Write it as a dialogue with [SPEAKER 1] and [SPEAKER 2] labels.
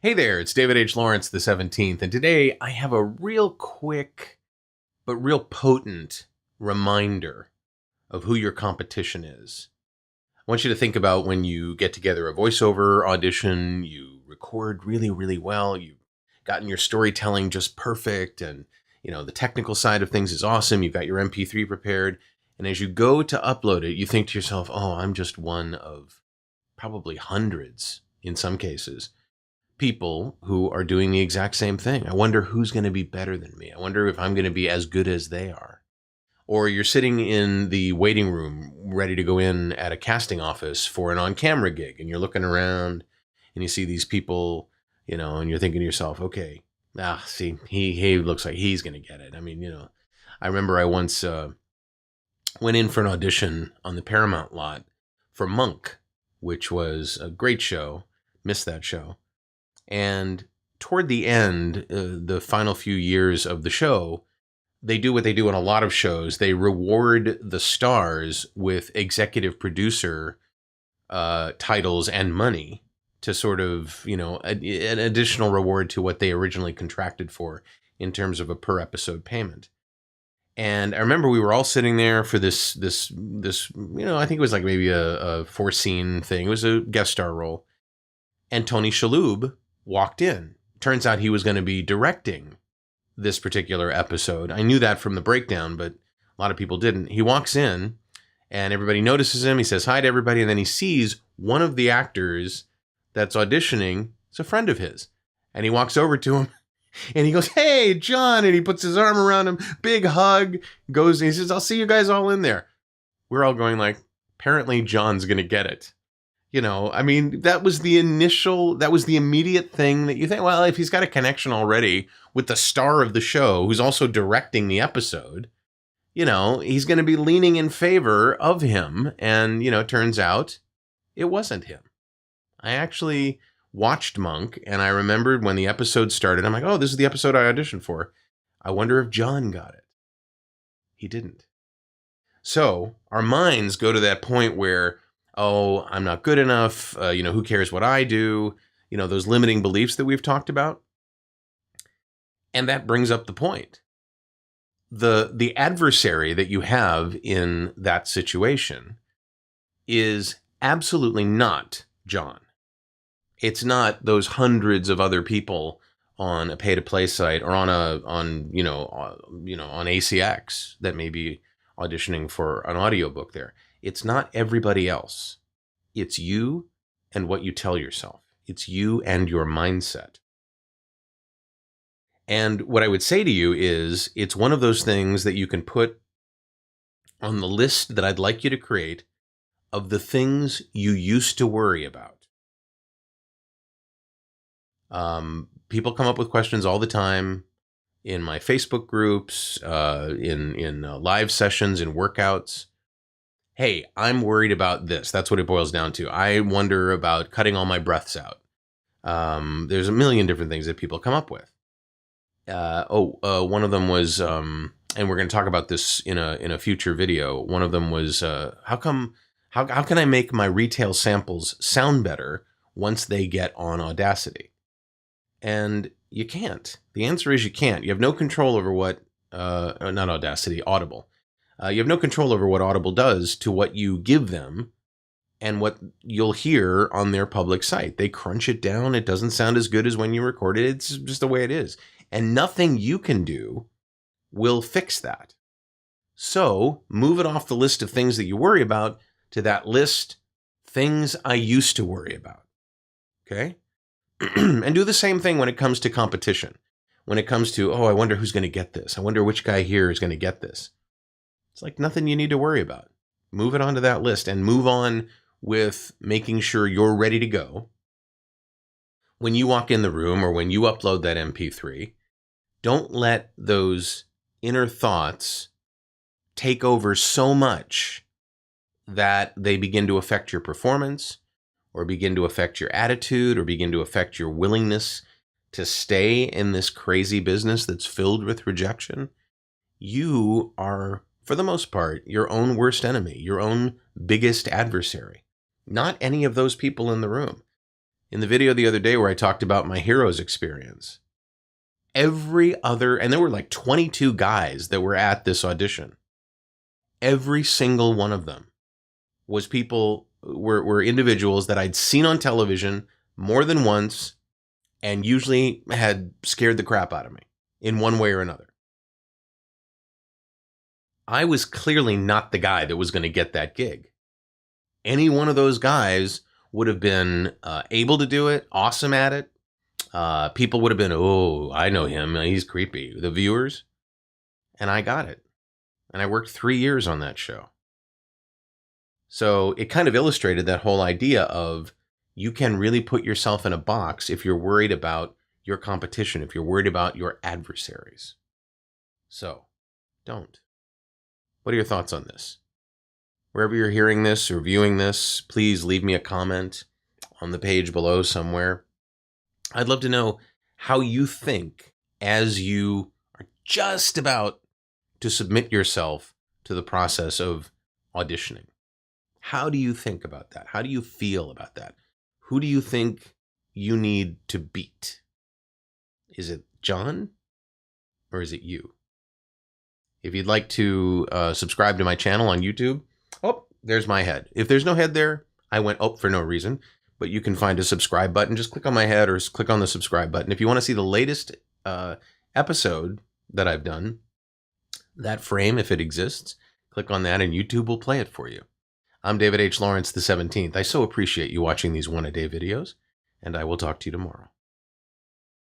[SPEAKER 1] Hey there, it's David H. Lawrence the 17th, and today I have a real quick but real potent reminder of who your competition is. I want you to think about when you get together a voiceover audition, you record really, really well, you've gotten your storytelling just perfect, and the technical side of things is awesome, you've got your MP3 prepared, and as you go to upload it, you think to yourself, oh, I'm just one of probably hundreds, in some cases, people who are doing the exact same thing. I wonder who's going to be better than me. I wonder if I'm going to be as good as they are. Or you're sitting in the waiting room ready to go in at a casting office for an on-camera gig, and you're looking around and you see these people, and you're thinking to yourself, okay, see, he looks like he's going to get it. I mean, I remember I once went in for an audition on the Paramount lot for Monk, which was a great show. Missed that show. And toward the end, the final few years of the show, they do what they do in a lot of shows. They reward the stars with executive producer titles and money to sort of, an additional reward to what they originally contracted for in terms of a per episode payment. And I remember we were all sitting there for this, I think it was like maybe a 4-scene thing. It was a guest star role. And Tony Shalhoub walked in. Turns out he was going to be directing this particular episode. I knew that from the breakdown, but a lot of people didn't. He walks in and everybody notices him. He says hi to everybody. And then he sees one of the actors that's auditioning. It's a friend of his. And he walks over to him and he goes, "Hey, John." And he puts his arm around him, big hug, goes and he says, "I'll see you guys all in there." We're all going like, apparently John's going to get it. That was the immediate thing that you think, well, if he's got a connection already with the star of the show, who's also directing the episode, he's going to be leaning in favor of him. And, it turns out it wasn't him. I actually watched Monk, and I remembered when the episode started, I'm like, oh, this is the episode I auditioned for. I wonder if John got it. He didn't. So our minds go to that point where, oh, I'm not good enough, who cares what I do, those limiting beliefs that we've talked about. And that brings up the point. The adversary that you have in that situation is absolutely not John. It's not those hundreds of other people on a pay-to-play site or on ACX that may be auditioning for an audiobook there. It's not everybody else. It's you and what you tell yourself. It's you and your mindset. And what I would say to you is it's one of those things that you can put on the list that I'd like you to create of the things you used to worry about. People come up with questions all the time in my Facebook groups, in live sessions, in workouts. Hey, I'm worried about this. That's what it boils down to. I wonder about cutting all my breaths out. There's a million different things that people come up with. One of them was, and we're going to talk about this in a future video. One of them was, how can I make my retail samples sound better once they get on Audacity? And you can't. The answer is you can't. You have no control over what, not Audacity, Audible. You have no control over what Audible does to what you give them and what you'll hear on their public site. They crunch it down. It doesn't sound as good as when you record it. It's just the way it is. And nothing you can do will fix that. So move it off the list of things that you worry about to that list, things I used to worry about. Okay? And do the same thing when it comes to competition. When it comes to, oh, I wonder who's going to get this. I wonder which guy here is going to get this. It's like nothing you need to worry about. Move it onto that list and move on with making sure you're ready to go. When you walk in the room or when you upload that MP3, don't let those inner thoughts take over so much that they begin to affect your performance or begin to affect your attitude or begin to affect your willingness to stay in this crazy business that's filled with rejection. You are, for the most part, your own worst enemy, your own biggest adversary. Not any of those people in the room. in the video the other day where I talked about my heroes experience, every other, and there were like 22 guys that were at this audition. Every single one of them was people, were individuals that I'd seen on television more than once and usually had scared the crap out of me in one way or another. I was clearly not the guy that was going to get that gig. Any one of those guys would have been able to do it, awesome at it. People would have been, oh, I know him, he's creepy. The viewers. And I got it. And I worked 3 years on that show. So it kind of illustrated that whole idea of you can really put yourself in a box if you're worried about your competition, if you're worried about your adversaries. So don't. What are your thoughts on this? Wherever you're hearing this or viewing this, please leave me a comment on the page below somewhere. I'd love to know how you think as you are just about to submit yourself to the process of auditioning. How do you think about that? How do you feel about that? Who do you think you need to beat? Is it John or is it you? If you'd like to subscribe to my channel on YouTube, oh, there's my head. If there's no head there, I went up for no reason, but you can find a subscribe button. Just click on my head or click on the subscribe button. If you want to see the latest episode that I've done, that frame, if it exists, click on that and YouTube will play it for you. I'm David H. Lawrence the 17th. I so appreciate you watching these one-a-day videos, and I will talk to you tomorrow.